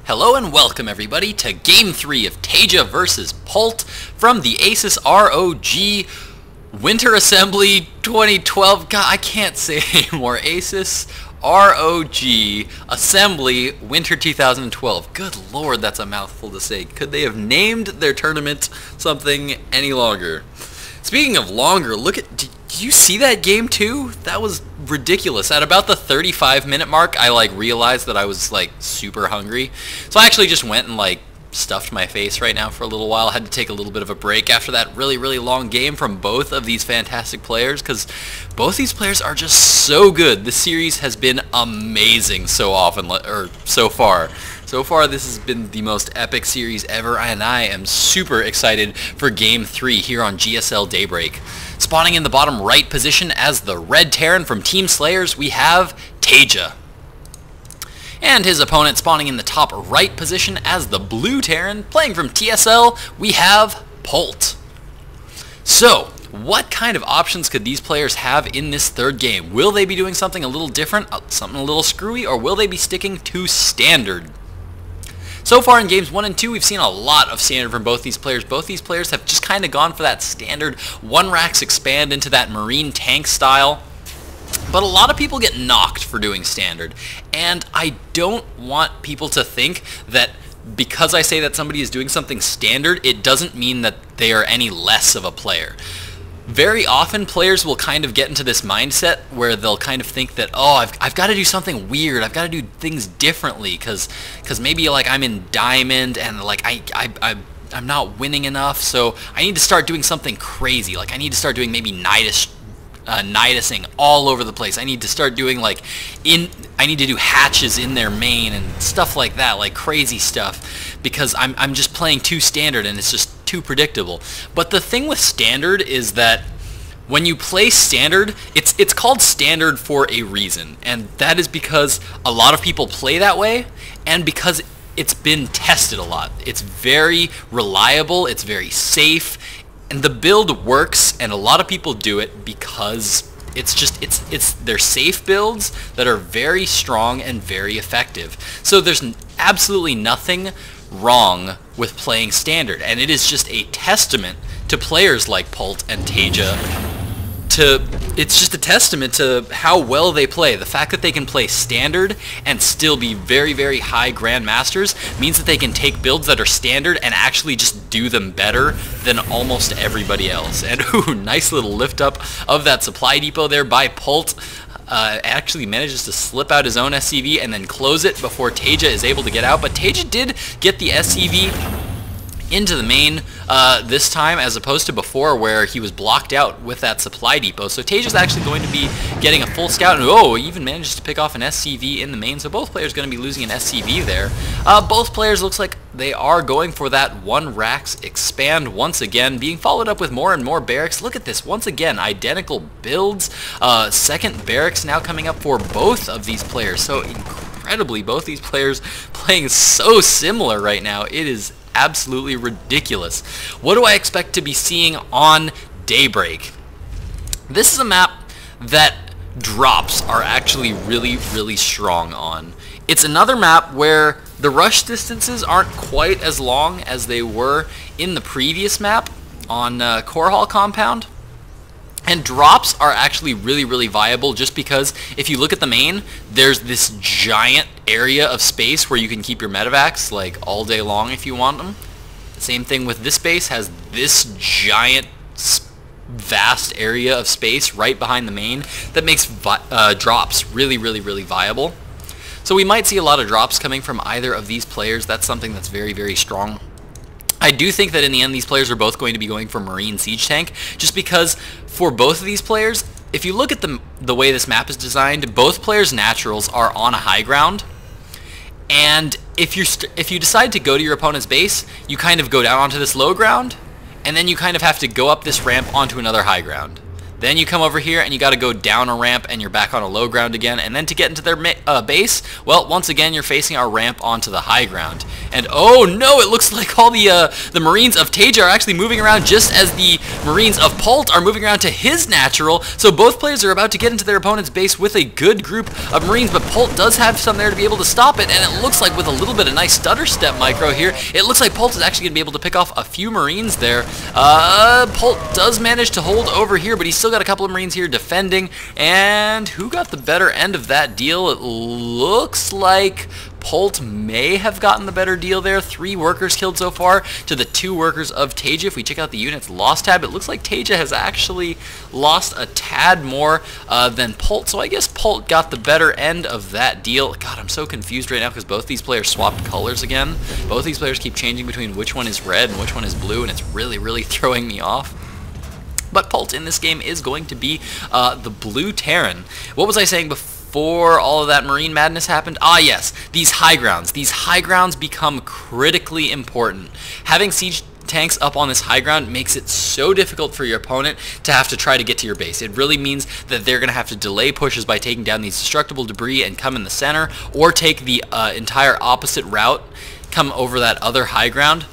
Hello and welcome everybody to Game 3 of TSLPolt vs. Polt from the ASUS ROG Winter Assembly 2012. God, I can't say anymore. ASUS ROG Assembly Winter 2012. Good lord, that's a mouthful to say. Could they have named their tournament something any longer? Speaking of longer, look at... Did you see that game too? That was ridiculous. At about the 35-minute mark, I realized that I was super hungry. So I actually just went and stuffed my face right now for a little while. Had to take a little bit of a break after that really long game from both of these fantastic players, because both these players are just so good. This series has been amazing so far. So far, this has been the most epic series ever, and I am super excited for Game 3 here on GSL Daybreak. Spawning in the bottom right position as the red Terran from Team Slayers, we have SlayerSTaeJa. And his opponent spawning in the top right position as the blue Terran, playing from TSL, we have Polt. So, what kind of options could these players have in this third game? Will they be doing something a little different, something a little screwy, or will they be sticking to standard? So far in games 1 and 2, we've seen a lot of standard from both these players. Both these players have just kind of gone for that standard one racks expand into that marine tank style. But a lot of people get knocked for doing standard, and I don't want people to think that because I say that somebody is doing something standard, it doesn't mean that they are any less of a player. Very often players will kind of get into this mindset where they'll kind of think that, oh, I've got to do something weird, I've got to do things differently, because maybe I'm in diamond and I'm not winning enough, so I need to start doing something crazy. I need to start doing maybe nidusing all over the place. I need to start doing I need to do hatches in their main and stuff like that, crazy stuff, because I'm just playing too standard and it's just too predictable. But the thing with standard is that when you play standard, it's called standard for a reason, and that is because a lot of people play that way, and because it's been tested a lot. It's very reliable, it's very safe, and the build works, and a lot of people do it because they're safe builds that are very strong and very effective. So there's absolutely nothing wrong with playing standard, and it is just a testament to players like Polt and SlayerSTaeJa. It's just a testament to how well they play. The fact that they can play standard and still be very high grandmasters means that they can take builds that are standard and actually just do them better than almost everybody else. And ooh, nice little lift up of that supply depot there by Polt. Actually manages to slip out his own SCV and then close it before SlayerSTaeJa is able to get out. But SlayerSTaeJa did get the SCV into the main this time, as opposed to before where he was blocked out with that supply depot. So SlayerSTaeJa's actually going to be getting a full scout, and even manages to pick off an SCV in the main, so both players going to be losing an SCV there. Both players looks like they are going for that one racks expand once again, being followed up with more and more barracks. Look at this, once again, identical builds. Second barracks now coming up for both of these players. So incredibly, both these players playing so similar right now. It is absolutely ridiculous. What do I expect to be seeing on Daybreak? This is a map that drops are actually really strong on. It's another map where the rush distances aren't quite as long as they were in the previous map on Core Hall Compound. And drops are actually really viable, just because if you look at the main, there's this giant area of space where you can keep your medevacs all day long if you want them. The same thing with this base, has this giant vast area of space right behind the main that makes drops really viable. So we might see a lot of drops coming from either of these players. That's something that's very strong. I do think that in the end these players are both going to be going for Marine Siege Tank, just because for both of these players, if you look at the way this map is designed, both players' naturals are on a high ground, and if you decide to go to your opponent's base, you kind of go down onto this low ground, and then you kind of have to go up this ramp onto another high ground. Then you come over here and you got to go down a ramp and you're back on a low ground again. And then to get into their base, well, once again, you're facing our ramp onto the high ground. And oh no, it looks like all the Marines of TSLPolt are actually moving around just as the Marines of Polt are moving around to his natural. So both players are about to get into their opponent's base with a good group of Marines, but Polt does have some there to be able to stop it. And it looks like with a little bit of nice stutter step micro here, it looks like Polt is actually going to be able to pick off a few Marines there. Polt does manage to hold over here, but he's still got a couple of Marines here defending. And who got the better end of that deal? It looks like Polt may have gotten the better deal there. 3 workers killed so far to the 2 workers of TSLPolt. If we check out the units lost tab, it looks like TSLPolt has actually lost a tad more than Polt. So I guess Polt got the better end of that deal. God, I'm so confused right now because both these players swapped colors again. Both these players keep changing between which one is red and which one is blue, and it's really, really throwing me off. But Polt in this game is going to be the blue Terran. What was I saying before all of that Marine madness happened? Ah, yes, these high grounds. These high grounds become critically important. Having siege tanks up on this high ground makes it so difficult for your opponent to have to try to get to your base. It really means that they're going to have to delay pushes by taking down these destructible debris and come in the center, or take the entire opposite route, come over that other high ground.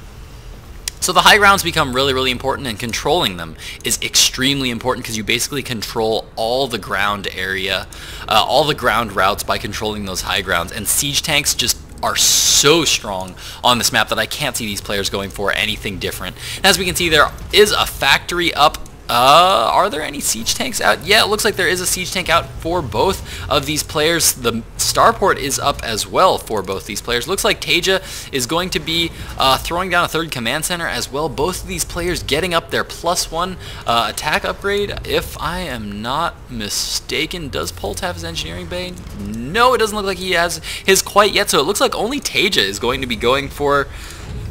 So the high grounds become really, really important, and controlling them is extremely important because you basically control all the ground area, all the ground routes by controlling those high grounds. And siege tanks just are so strong on this map that I can't see these players going for anything different. And as we can see, there is a factory up. Are there any siege tanks out? Yeah, it looks like there is a siege tank out for both of these players. The starport is up as well for both these players. Looks like SlayerSTaeJa is going to be throwing down a 3rd command center as well. Both of these players getting up their +1 attack upgrade. If I am not mistaken, does Polt have his engineering bay? No, it doesn't look like he has his quite yet. So it looks like only SlayerSTaeJa is going to be going for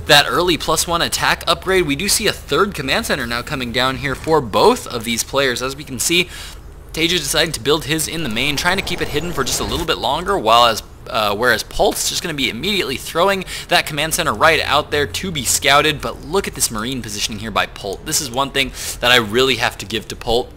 that early +1 attack upgrade. We do see a 3rd command center now coming down here for both of these players. As we can see, SlayerSTaeJa decided to build his in the main, trying to keep it hidden for just a little bit longer, whereas Polt's just going to be immediately throwing that command center right out there to be scouted. But look at this Marine positioning here by Polt. This is one thing that I really have to give to Polt,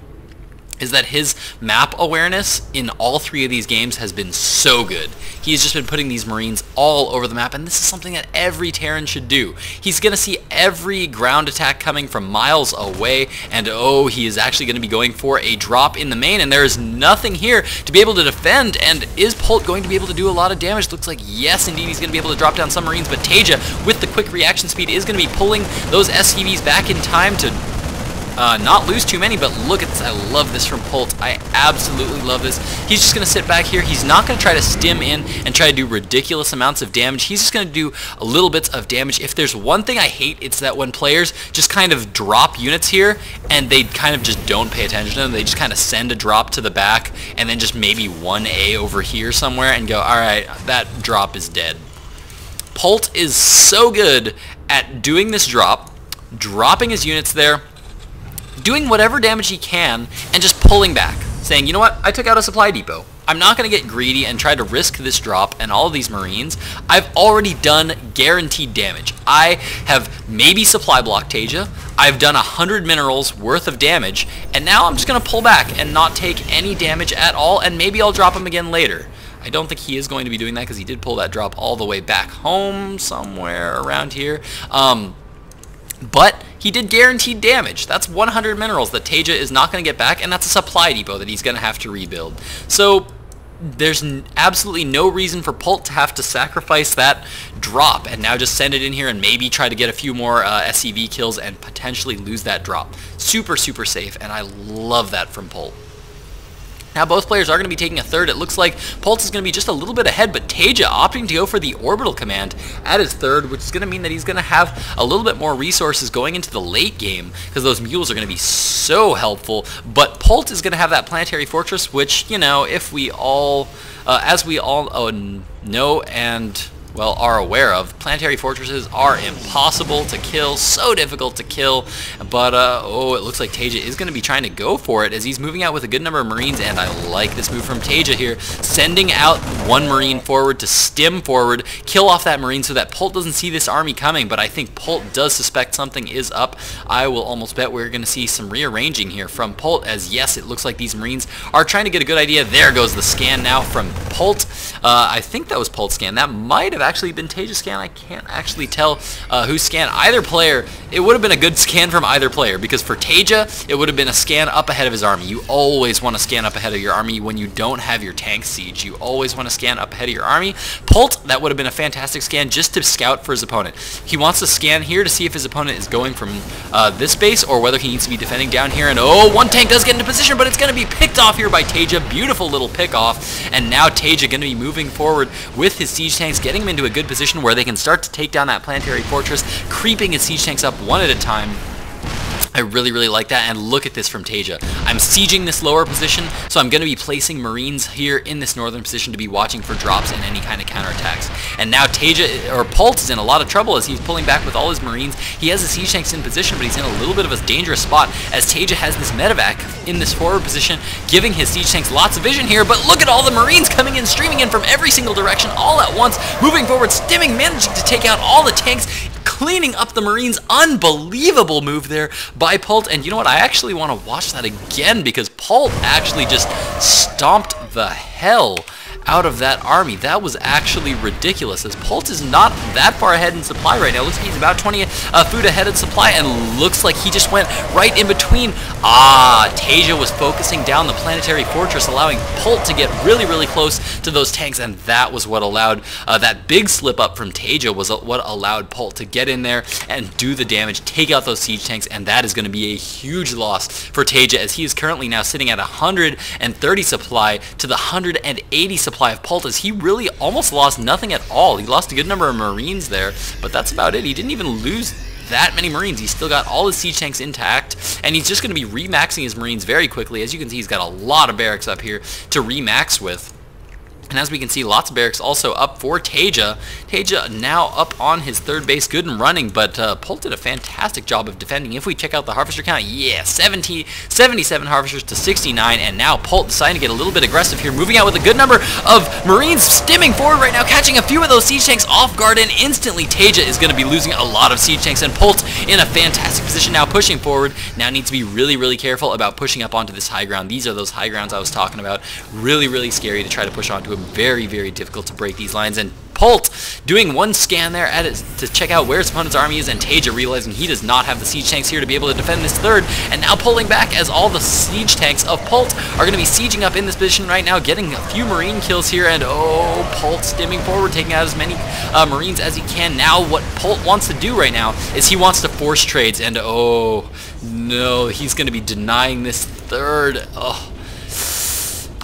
is that his map awareness in all 3 of these games has been so good. He's just been putting these Marines all over the map, and this is something that every Terran should do. He's going to see every ground attack coming from miles away, and oh, he is actually going to be going for a drop in the main, and there is nothing here to be able to defend. And is Polt going to be able to do a lot of damage? Looks like yes, indeed, he's going to be able to drop down some Marines, but SlayerSTaeJa, with the quick reaction speed, is going to be pulling those SCVs back in time to not lose too many. But look at this. I love this from Polt. I absolutely love this. He's just going to sit back here. He's not going to try to stim in and try to do ridiculous amounts of damage. He's just going to do a little bits of damage. If there's one thing I hate, it's that when players just kind of drop units here and they kind of just don't pay attention to them. They just kind of send a drop to the back and then just maybe 1A over here somewhere and go, alright, that drop is dead. Polt is so good at doing this drop, dropping his units there, doing whatever damage he can, and just pulling back, saying, you know what, I took out a supply depot. I'm not going to get greedy and try to risk this drop and all of these Marines. I've already done guaranteed damage. I have maybe supply blocked SlayerSTaeJa. I've done 100 minerals worth of damage, and now I'm just going to pull back and not take any damage at all, and maybe I'll drop him again later. I don't think he is going to be doing that because he did pull that drop all the way back home somewhere around here. But he did guaranteed damage. That's 100 minerals that SlayerSTaeJa is not going to get back, and that's a supply depot that he's going to have to rebuild. So there's absolutely no reason for Polt to have to sacrifice that drop and now just send it in here and maybe try to get a few more SCV kills and potentially lose that drop. Super, super safe, and I love that from Polt. Now both players are going to be taking a 3rd. It looks like Polt is going to be just a little bit ahead, but SlayerSTaeJa opting to go for the orbital command at his 3rd, which is going to mean that he's going to have a little bit more resources going into the late game because those mules are going to be so helpful. But Polt is going to have that planetary fortress, which, you know, if we all, as we all know and well, are aware of. Planetary fortresses are impossible to kill, so difficult to kill, but oh, it looks like TSLPolt is going to be trying to go for it as he's moving out with a good number of Marines, and I like this move from TSLPolt here, sending out one Marine forward to stim forward, kill off that Marine so that Polt doesn't see this army coming, but I think Polt does suspect something is up. I will almost bet we're going to see some rearranging here from Polt, as yes, it looks like these Marines are trying to get a good idea. There goes the scan now from Polt. I think that was Polt's scan. That might have actually been TSLPoLt's scan. I can't actually tell who scanned either player. It would have been a good scan from either player, because for TSLPolt, it would have been a scan up ahead of his army. You always want to scan up ahead of your army when you don't have your tank siege. You always want to scan up ahead of your army. Polt, that would have been a fantastic scan just to scout for his opponent. He wants to scan here to see if his opponent is going from this base or whether he needs to be defending down here. And oh, one tank does get into position, but it's going to be picked off here by TSLPolt. Beautiful little pick off. And now TSLPolt going to be moving forward with his siege tanks, getting him into a good position where they can start to take down that planetary fortress, creeping his siege tanks up one at a time. I really, really like that, and look at this from TSLPolt. I'm sieging this lower position, so I'm going to be placing Marines here in this northern position to be watching for drops and any kind of counterattacks. And now Polt is in a lot of trouble as he's pulling back with all his Marines. He has the siege tanks in position, but he's in a little bit of a dangerous spot as TSLPolt has this medevac in this forward position, giving his siege tanks lots of vision here. But look at all the Marines coming in, streaming in from every single direction, all at once, moving forward, stimming, managing to take out all the tanks, cleaning up the Marines. Unbelievable move there by Polt. And you know what? I actually want to watch that again because Polt actually just stomped the hell out of that army. That was actually ridiculous, as Polt is not that far ahead in supply right now. Looks like he's about 20 food ahead in supply, and looks like he just went right in between. TSLPolt was focusing down the planetary fortress, allowing Polt to get really, really close to those tanks, and that was what allowed that big slip up from TSLPolt was what allowed Polt to get in there and do the damage, take out those siege tanks, and that is going to be a huge loss for TSLPolt, as he is currently now sitting at 130 supply to the 180 supply of Polt, as he really almost lost nothing at all. He lost a good number of Marines there, but that's about it. He didn't even lose that many Marines. He's still got all his siege tanks intact, and he's just going to be remaxing his Marines very quickly. As you can see, he's got a lot of barracks up here to remax with. And as we can see, lots of barracks also up for TSLPolt. TSLPolt now up on his third base, good and running, but Polt did a fantastic job of defending. If we check out the harvester count, yeah, 77 harvesters to 69, and now Polt deciding to get a little bit aggressive here, moving out with a good number of Marines, stimming forward right now, catching a few of those siege tanks off guard, and instantly TSLPolt is going to be losing a lot of siege tanks, and Polt in a fantastic position now, pushing forward. Now needs to be really, really careful about pushing up onto this high ground. These are those high grounds I was talking about. Really, really scary to try to push onto. Very, very difficult to break these lines, and Polt doing one scan there at it to check out where his opponent's army is, and TSLPolt realizing he does not have the siege tanks here to be able to defend this third, and now pulling back as all the siege tanks of Polt are going to be sieging up in this position right now, getting a few Marine kills here, and oh, Polt stimming forward, taking out as many Marines as he can. Now what Polt wants to do right now is he wants to force trades, and oh no, he's going to be denying this third. Oh.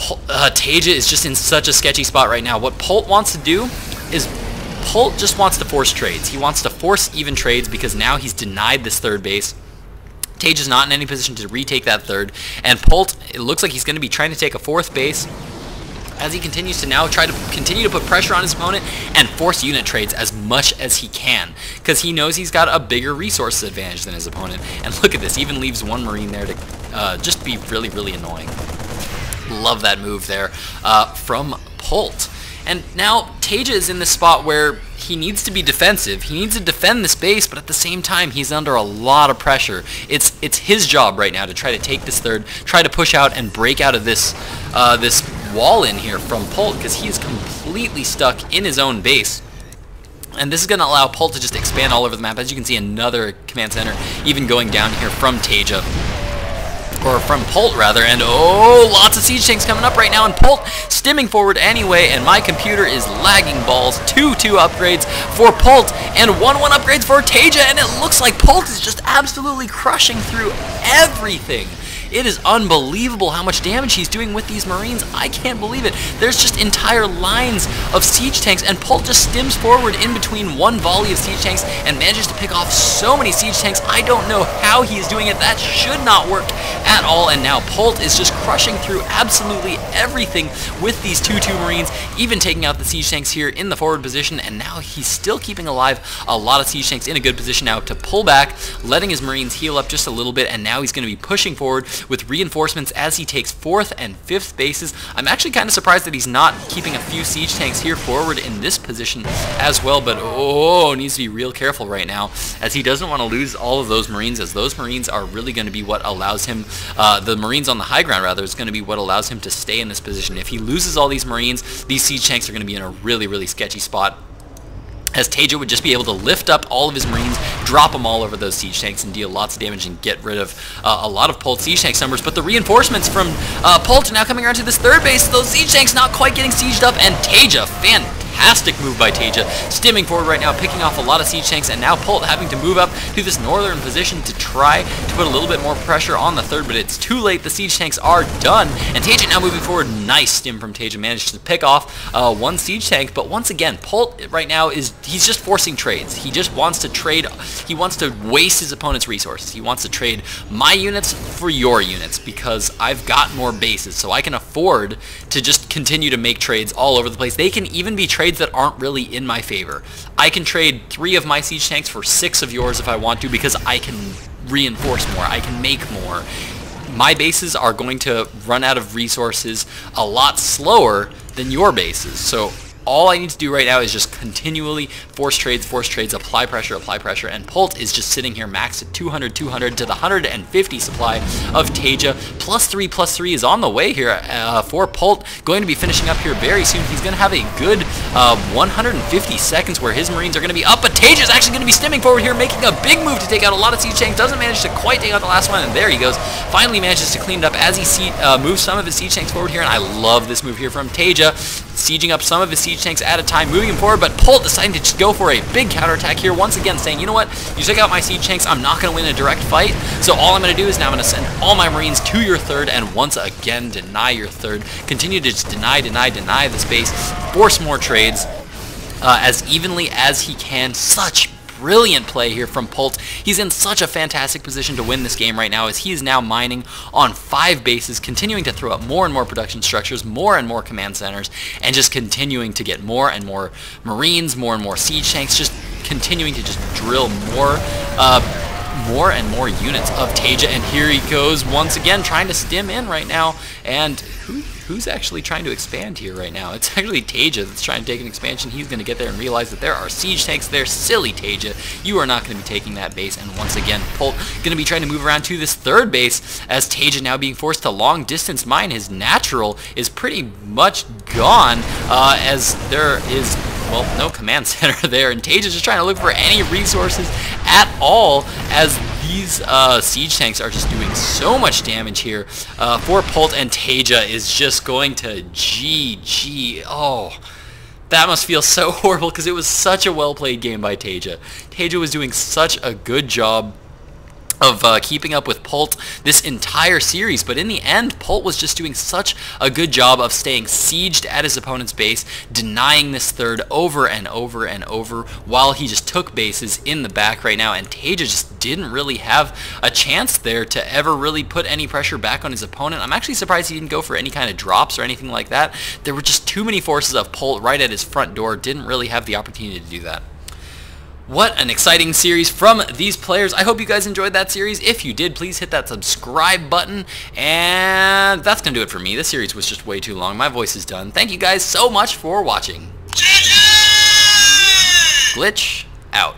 TSLPolt is just in such a sketchy spot right now. What Polt wants to do is Polt just wants to force trades. He wants to force even trades because now he's denied this third base. TSLPolt is not in any position to retake that third, and Polt, it looks like he's going to be trying to take a fourth base as he continues to now try to continue to put pressure on his opponent and force unit trades as much as he can, because he knows he's got a bigger resources advantage than his opponent. And look at this, even leaves one Marine there to just be really, really annoying. Love that move there from Polt. And now TSLPolt is in this spot where he needs to be defensive. He needs to defend this base, but at the same time, he's under a lot of pressure. It's his job right now to try to take this third, try to push out and break out of this this wall in here from Polt, because he is completely stuck in his own base. And this is going to allow Polt to just expand all over the map. As you can see, another command center even going down here from TSLPolt. Or from Polt rather, and oh, lots of siege tanks coming up right now, and Polt stimming forward anyway, and my computer is lagging balls. 2-2 upgrades for Polt, and 1-1 upgrades for TSLPolt, and it looks like Polt is just absolutely crushing through everything It is unbelievable how much damage he's doing with these Marines. I can't believe it. There's just entire lines of siege tanks, and Polt just stims forward in between one volley of siege tanks and manages to pick off so many siege tanks. I don't know how he is doing it. That should not work at all, and now Polt is just crushing through absolutely everything with these 2-2 Marines, even taking out the siege tanks here in the forward position, and now he's still keeping alive a lot of siege tanks in a good position now to pull back, letting his Marines heal up just a little bit, and now he's going to be pushing forward with reinforcements as he takes 4th and 5th bases. I'm actually kind of surprised that he's not keeping a few siege tanks here forward in this position as well, but needs to be real careful right now, as he doesn't want to lose all of those Marines, as those Marines are really going to be what allows him, the Marines on the high ground rather, is going to be what allows him to stay in this position. If he loses all these Marines, these siege tanks are going to be in a really, really sketchy spot, as TSLPolt would just be able to lift up all of his Marines, drop them all over those siege tanks, and deal lots of damage and get rid of a lot of Polt siege tanks numbers. But the reinforcements from Polt are now coming around to this 3rd base. Those siege tanks not quite getting sieged up, and TSLPolt, fantastic move by TSLPolt, stimming forward right now, picking off a lot of siege tanks, and now Polt having to move up to this northern position to try to put a little bit more pressure on the 3rd, but it's too late. The siege tanks are done, and TSLPolt now moving forward. Nice stim from TSLPolt, managed to pick off one siege tank, but once again, Polt right now he's just forcing trades. He just wants to trade. He wants to waste his opponent's resources. He wants to trade my units for your units, because I've got more bases, so I can afford to just continue to make trades all over the place. They can even be trades that aren't really in my favor. I can trade 3 of my siege tanks for 6 of yours if I want to, because I can reinforce more, I can make more. My bases are going to run out of resources a lot slower than your bases, so all I need to do right now is just continually force trades, apply pressure, and Polt is just sitting here maxed at 200 to the 150 supply of TSLPolt. +3 is on the way here for Polt, going to be finishing up here very soon. He's going to have a good 150 seconds where his Marines are going to be up, but TSLPolt is actually going to be stimming forward here, making a big move to take out a lot of siege tanks. Doesn't manage to quite take out the last one, and there he goes. Finally manages to clean it up as he moves some of his siege tanks forward here, and I love this move here from TSLPolt, sieging up some of his siege tanks at a time, moving him forward, but Polt deciding to just go for a big counterattack here, once again saying, you know what, you took out my siege tanks, I'm not going to win a direct fight, so all I'm going to do is now I'm going to send all my Marines to your 3rd, and once again deny your 3rd, continue to just deny this base, force more trades as evenly as he can. Such brilliant play here from Polt. He's in such a fantastic position to win this game right now, as he is now mining on 5 bases, continuing to throw up more and more production structures, more and more command centers, and just continuing to get more and more Marines, more and more siege tanks, just continuing to just drill more and more units of TSLPolt, and here he goes once again trying to stim in right now, and who's actually trying to expand here right now? It's actually TSLPolt that's trying to take an expansion. He's going to get there and realize that there are siege tanks there. Silly TSLPolt, you are not going to be taking that base, and once again Polt going to be trying to move around to this 3rd base, as TSLPolt now being forced to long distance mine. His natural is pretty much gone, as there is, well, no command center there, and TSLPolt is just trying to look for any resources at all, as these siege tanks are just doing so much damage here for Polt, and TSLPolt is just going to GG. Oh, that must feel so horrible, because it was such a well-played game by TSLPolt. TSLPolt was doing such a good job of keeping up with Polt this entire series, but in the end, Polt was just doing such a good job of staying sieged at his opponent's base, denying this 3rd over and over and over, while he just took bases in the back right now, and TSLPolt just didn't really have a chance there to ever really put any pressure back on his opponent. I'm actually surprised he didn't go for any kind of drops or anything like that. There were just too many forces of Polt right at his front door, didn't really have the opportunity to do that. What an exciting series from these players. I hope you guys enjoyed that series. If you did, please hit that subscribe button. And that's going to do it for me. This series was just way too long. My voice is done. Thank you guys so much for watching. GLiTCH out.